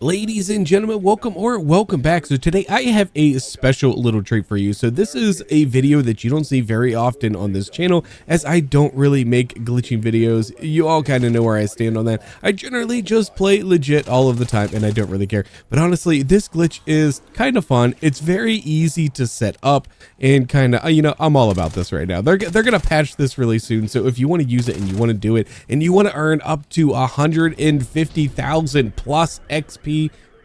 Ladies and gentlemen, welcome back. So today I have a special little treat for you. So this is a video that you don't see very often on this channel, as I don't really make glitching videos. You all kind of know where I stand on that. I generally just play legit all of the time and I don't really care. But honestly, this glitch is kind of fun. It's very easy to set up and kind of, I'm all about this right now. They're going to patch this really soon. So if you want to use it and you want to do it and you want to earn up to 150,000 plus XP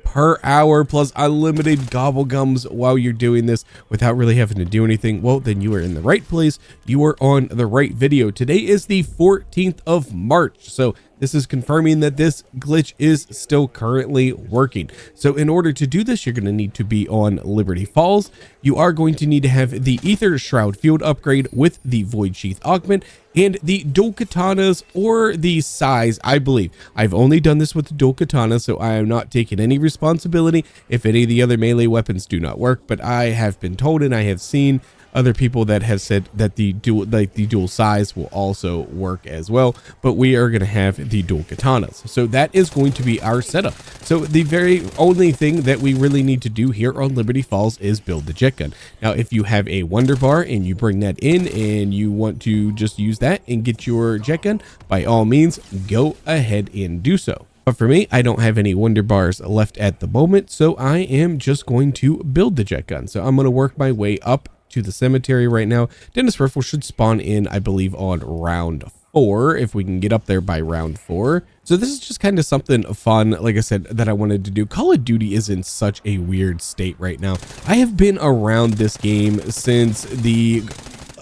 per hour plus unlimited gobblegums while you're doing this without really having to do anything, well, then you are in the right place. You are on the right video. Today is the 14th of March. So this is confirming that this glitch is still currently working. So in order to do this, you're going to need to be on Liberty Falls. You are going to need to have the Ether Shroud Field upgrade with the Void Sheath augment and the dual katanas, or the size, I believe. I've only done this with the dual katana, so I am not taking any responsibility if any of the other melee weapons do not work, but I have been told and I have seen other people that have said that the dual size will also work as well, but we are going to have the dual katanas. So that is going to be our setup. So the very only thing that we really need to do here on Liberty Falls is build the jet gun. Now, if you have a wonder bar and you bring that in and you want to just use that and get your jet gun, by all means, go ahead and do so. But for me, I don't have any wonder bars left at the moment, so I am just going to build the jet gun. So I'm going to work my way up to the cemetery right now. Dennis Riffle should spawn in, I believe, on round 4, if we can get up there by round 4. So this is just kind of something fun, like I said, that I wanted to do. Call of Duty is in such a weird state right now. I have been around this game since the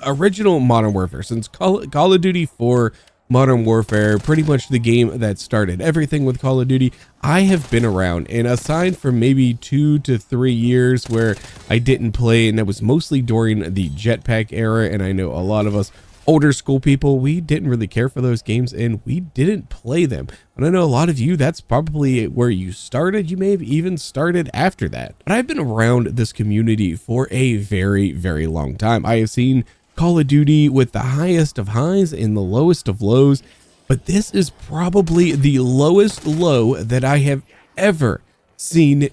original Modern Warfare, since Call of Duty 4 Modern Warfare, pretty much the game that started everything with Call of Duty. I have been around, and aside from maybe 2 to 3 years where I didn't play, and that was mostly during the jetpack era, and I know a lot of us older school people, we didn't really care for those games and we didn't play them. And I know a lot of you, that's probably where you started. You may have even started after that. But I've been around this community for a very, very long time. I have seen Call of Duty with the highest of highs and the lowest of lows, but this is probably the lowest low that I have ever seen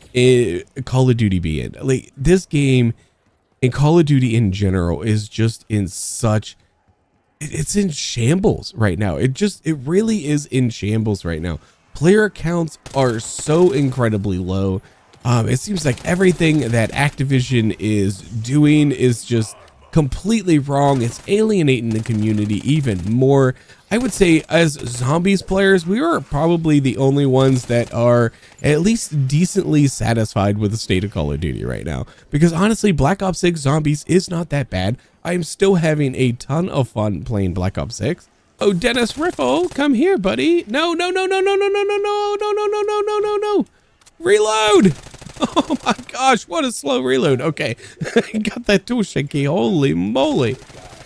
Call of Duty be in. Like, this game and Call of Duty in general is just in such, it's in shambles right now. It really is in shambles right now. Player counts are so incredibly low. It seems like everything that Activision is doing is just completely wrong. It's alienating the community even more. I would say as zombies players, we are probably the only ones that are at least decently satisfied with the state of Call of Duty right now, because honestly, Black Ops 6 Zombies is not that bad. I'm still having a ton of fun playing Black Ops 6. Oh, Dennis Riffle, come here, buddy. No. Reload. Oh my gosh, what a slow reload. Okay, got that tool shaky. Holy moly.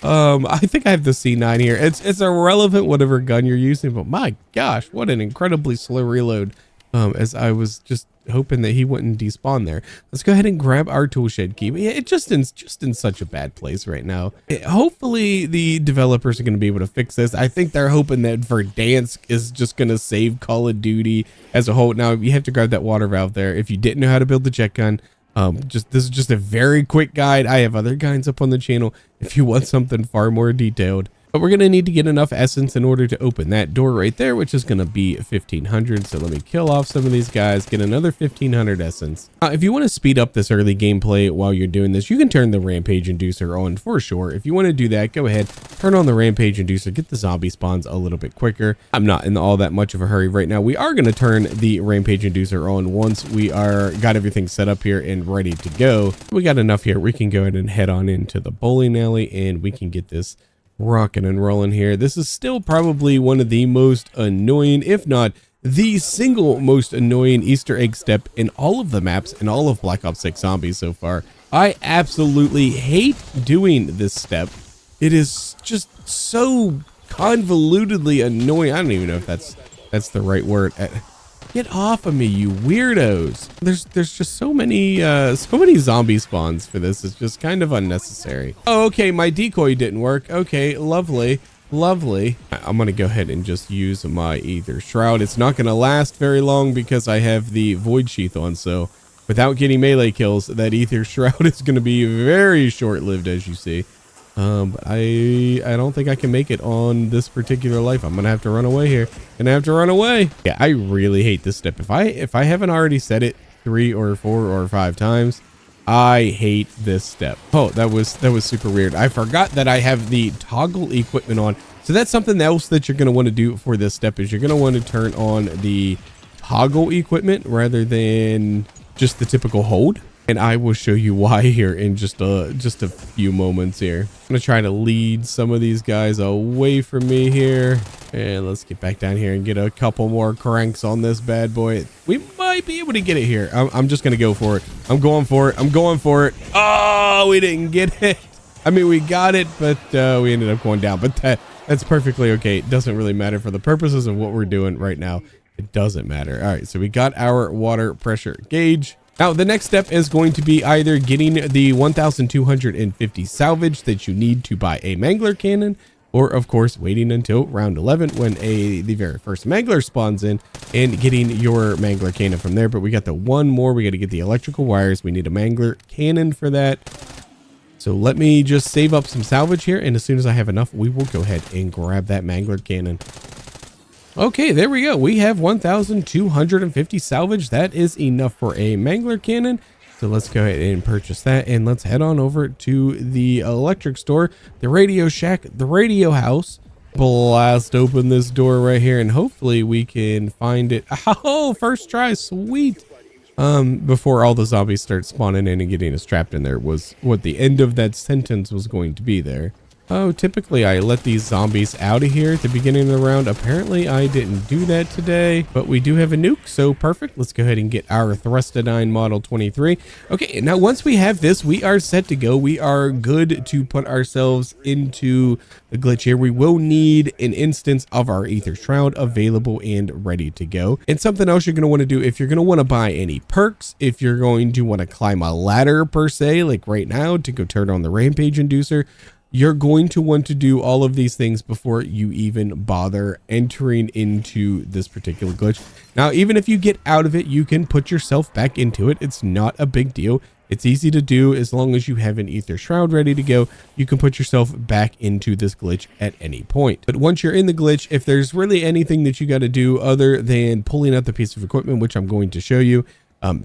I think I have the C9 here. It's irrelevant whatever gun you're using, but my gosh, what an incredibly slow reload. As I was just hoping that he wouldn't despawn there. Let's go ahead and grab our toolshed key. But yeah, it's just in such a bad place right now. Hopefully the developers are going to be able to fix this. I think they're hoping that Verdansk is just going to save Call of Duty as a whole. Now, you have to grab that water valve there. If you didn't know how to build the jet gun, this is just a very quick guide. I have other guides up on the channel if you want something far more detailed. But we're going to need to get enough essence in order to open that door right there, which is going to be 1500. So let me kill off some of these guys, get another 1500 essence. If you want to speed up this early gameplay while you're doing this, you can turn the Rampage Inducer on for sure. If you want to do that, go ahead, turn on the Rampage Inducer, get the zombie spawns a little bit quicker. I'm not in all that much of a hurry right now. We are going to turn the Rampage Inducer on once we got everything set up here and ready to go. We got enough here. We can go ahead and head on into the bowling alley and we can get this rocking and rolling here. This is still probably one of the most annoying, if not the single most annoying Easter egg step in all of the maps and all of Black Ops 6 Zombies so far. I absolutely hate doing this step. It is just so convolutedly annoying. I don't even know if that's the right word. Get off of me, you weirdos. There's just so many zombie spawns for this. It's just kind of unnecessary. Oh, okay, my decoy didn't work. Okay, lovely. Lovely. I'm going to go ahead and just use my Ether Shroud. It's not going to last very long because I have the Void Sheath on. So without getting melee kills, that Ether Shroud is going to be very short-lived, as you see. But I don't think I can make it on this particular life. I'm going to have to run away here. Gonna have to run away. Yeah, I really hate this step. If I haven't already said it 3 or 4 or 5 times, I hate this step. Oh, that was super weird. I forgot that I have the toggle equipment on. So that's something else that you're going to want to do for this step is you're going to want to turn on the toggle equipment rather than just the typical hold. And I will show you why here in just a few moments here. I'm going to try to lead some of these guys away from me here. And let's get back down here and get a couple more cranks on this bad boy. We might be able to get it here. I'm just going to go for it. I'm going for it. I'm going for it. Oh, we didn't get it. I mean, we got it, but we ended up going down. But that's perfectly okay. It doesn't really matter for the purposes of what we're doing right now. It doesn't matter. All right, so we got our water pressure gauge. Now, the next step is going to be either getting the 1,250 salvage that you need to buy a mangler cannon, or of course, waiting until round 11 when the very first mangler spawns in and getting your mangler cannon from there. But we got the one more. We got to get the electrical wires. We need a mangler cannon for that. So let me just save up some salvage here. And as soon as I have enough, we will go ahead and grab that mangler cannon. Okay, there we go. We have 1,250 salvage. That is enough for a mangler cannon. So let's go ahead and purchase that. And let's head on over to the electric store, the radio shack, the radio house. Blast open this door right here. And hopefully we can find it. Oh, first try. Sweet. Before all the zombies start spawning in and getting us trapped in there was what the end of that sentence was going to be there. Oh, typically I let these zombies out of here at the beginning of the round. Apparently I didn't do that today, but we do have a nuke, so perfect. Let's go ahead and get our Thrustodine Model 23. Okay, now once we have this, we are set to go. We are good to put ourselves into the glitch here. We will need an instance of our Ether Shroud available and ready to go. And something else you're going to want to do if you're going to want to buy any perks, if you're going to want to climb a ladder per se, like right now to go turn on the Rampage Inducer, you're going to want to do all of these things before you even bother entering into this particular glitch. Now, even if you get out of it, you can put yourself back into it. It's not a big deal. It's easy to do as long as you have an Ether Shroud ready to go. You can put yourself back into this glitch at any point. But once you're in the glitch, if there's really anything that you got to do other than pulling out the piece of equipment, which I'm going to show you,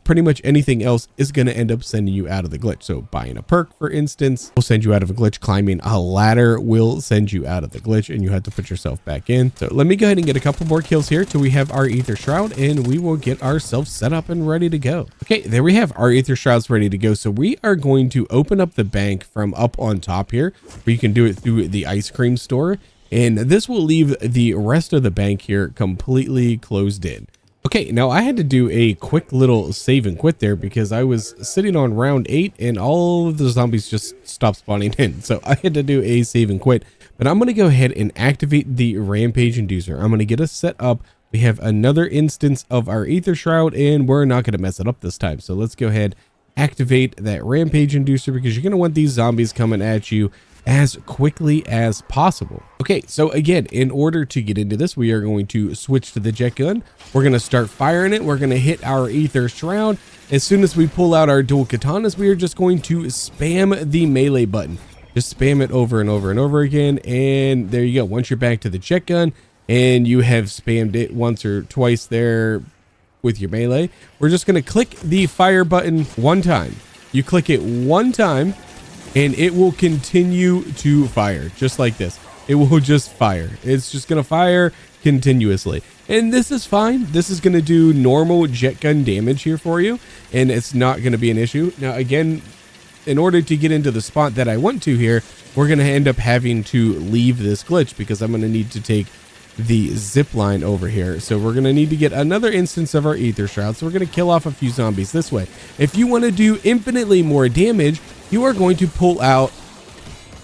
pretty much anything else is going to end up sending you out of the glitch. So buying a perk, for instance, will send you out of a glitch. Climbing a ladder will send you out of the glitch, and you have to put yourself back in. So let me go ahead and get a couple more kills here till we have our Ether Shroud, and we will get ourselves set up and ready to go. Okay, there we have our Ether Shrouds ready to go. So we are going to open up the bank from up on top here, where you can do it through the ice cream store. And this will leave the rest of the bank here completely closed in. Okay, now I had to do a quick little save and quit there because I was sitting on round 8 and all of the zombies just stopped spawning in. So I had to do a save and quit, but I'm going to go ahead and activate the Rampage Inducer. I'm going to get us set up. We have another instance of our Ether Shroud and we're not going to mess it up this time. So let's go ahead, activate that Rampage Inducer because you're going to want these zombies coming at you as quickly as possible. Okay, so again, in order to get into this, we are going to switch to the jet gun. We're going to start firing it. We're going to hit our Ether Shroud. As soon as we pull out our dual katanas, we are just going to spam the melee button. Just spam it over and over and over again. And there you go. Once you're back to the jet gun and you have spammed it once or twice there with your melee, we're just going to click the fire button one time. You click it one time, and it will continue to fire just like this. It will just fire. It's just going to fire continuously. And this is fine. This is going to do normal jet gun damage here for you. And it's not going to be an issue. Now, again, in order to get into the spot that I want to here, we're going to end up having to leave this glitch because I'm going to need to take the zip line over here. So we're going to need to get another instance of our Ether Shroud. So we're going to kill off a few zombies this way. If you want to do infinitely more damage, you are going to pull out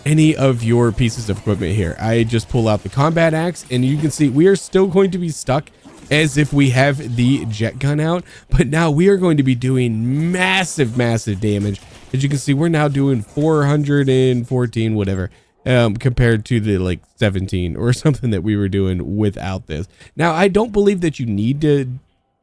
any of your pieces of equipment here. I just pull out the combat axe and you can see we are still going to be stuck as if we have the jet gun out, but now we are going to be doing massive damage. As you can see, we're now doing 414 whatever compared to the like 17 or something that we were doing without this. Now, I don't believe that you need to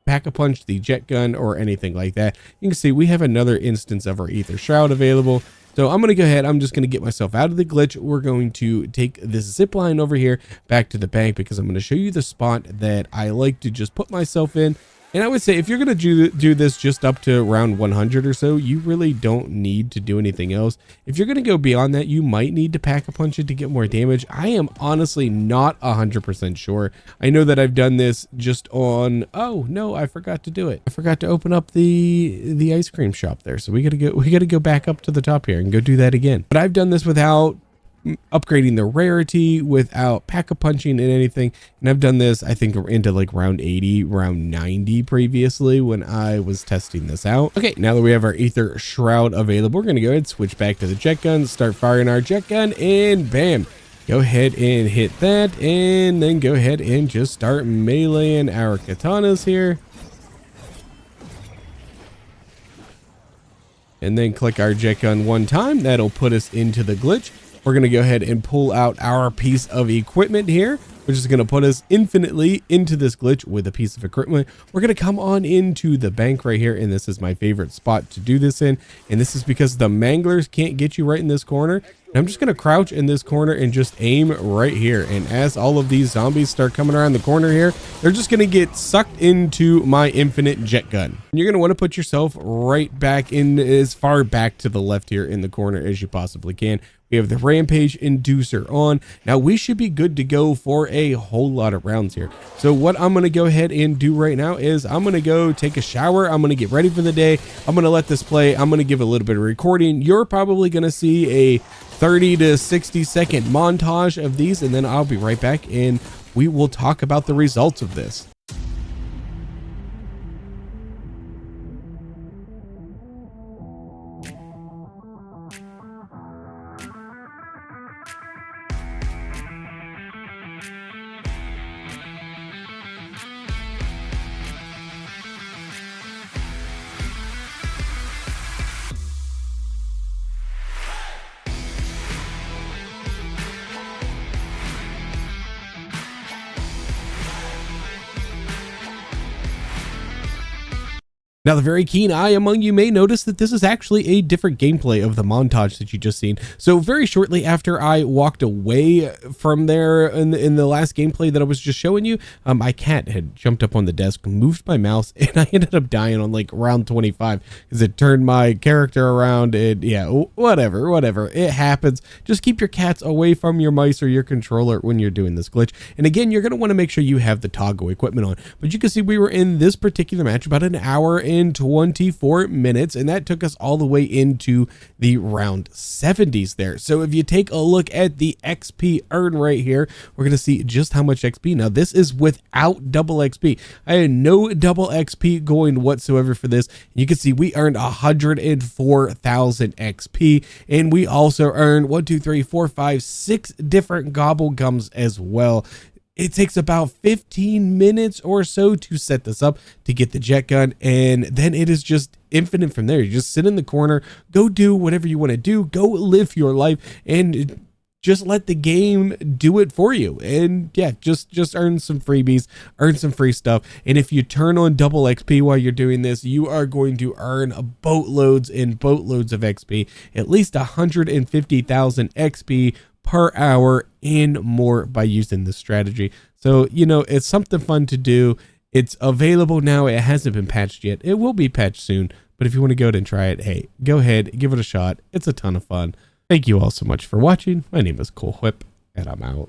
Pack-a-Punch the jet gun or anything like that. You can see we have another instance of our Ether Shroud available. So I'm going to go ahead. I'm just going to get myself out of the glitch. We're going to take this zip line over here back to the bank because I'm going to show you the spot that I like to just put myself in. And I would say if you're going to do this just up to around 100 or so, you really don't need to do anything else. If you're going to go beyond that, you might need to Pack-a-Punch it to get more damage. I am honestly not 100% sure. I know that I've done this just on, oh no, I forgot to do it. I forgot to open up the ice cream shop there. So we got to go back up to the top here and go do that again. But I've done this without upgrading the rarity, without Pack-a-Punching and anything, and I've done this I think into like round 80, round 90 previously when I was testing this out. Okay, now that we have our Ether Shroud available, we're gonna go ahead and switch back to the jet gun, start firing our jet gun, and bam, go ahead and hit that, and then go ahead and just start meleeing our katanas here, and then click our jet gun one time. That'll put us into the glitch. We're going to go ahead and pull out our piece of equipment here, which is going to put us infinitely into this glitch with a piece of equipment. We're going to come on into the bank right here, and this is my favorite spot to do this in, and this is because the manglers can't get you right in this corner. And I'm just going to crouch in this corner and just aim right here, and as all of these zombies start coming around the corner here, they're just going to get sucked into my infinite jet gun. And you're going to want to put yourself right back in, as far back to the left here in the corner as you possibly can. We have the Rampage Inducer on. Now we should be good to go for a whole lot of rounds here. So what I'm going to go ahead and do right now is I'm going to go take a shower. I'm going to get ready for the day. I'm going to let this play. I'm going to give a little bit of recording. You're probably going to see a 30 to 60 second montage of these, and then I'll be right back and we will talk about the results of this. Now, the very keen eye among you may notice that this is actually a different gameplay of the montage that you just seen. So very shortly after I walked away from there in the last gameplay that I was just showing you, my cat had jumped up on the desk, moved my mouse, and I ended up dying on like round 25 because it turned my character around. And yeah, whatever, it happens. Just keep your cats away from your mice or your controller when you're doing this glitch. And again, you're going to want to make sure you have the toggle equipment on. But you can see we were in this particular match about an hour and 24 minutes, and that took us all the way into the round 70s there. So if you take a look at the XP earn right here, we're going to see just how much XP. Now this is without double XP. I had no double XP going whatsoever for this. You can see we earned 104,000 XP, and we also earned 6 different Gobblegums as well. It takes about 15 minutes or so to set this up to get the jet gun, and then it is just infinite from there. You just sit in the corner, go do whatever you want to do, go live your life, and just let the game do it for you. And yeah, just earn some freebies, earn some free stuff. And if you turn on double XP while you're doing this, you are going to earn boatloads and boatloads of XP, at least 150,000 XP per hour and more by using this strategy. So, you know, it's something fun to do. It's available now. It hasn't been patched yet. It will be patched soon. But if you want to go ahead and try it, hey, go ahead, give it a shot. It's a ton of fun. Thank you all so much for watching. My name is Cool Whip, and I'm out.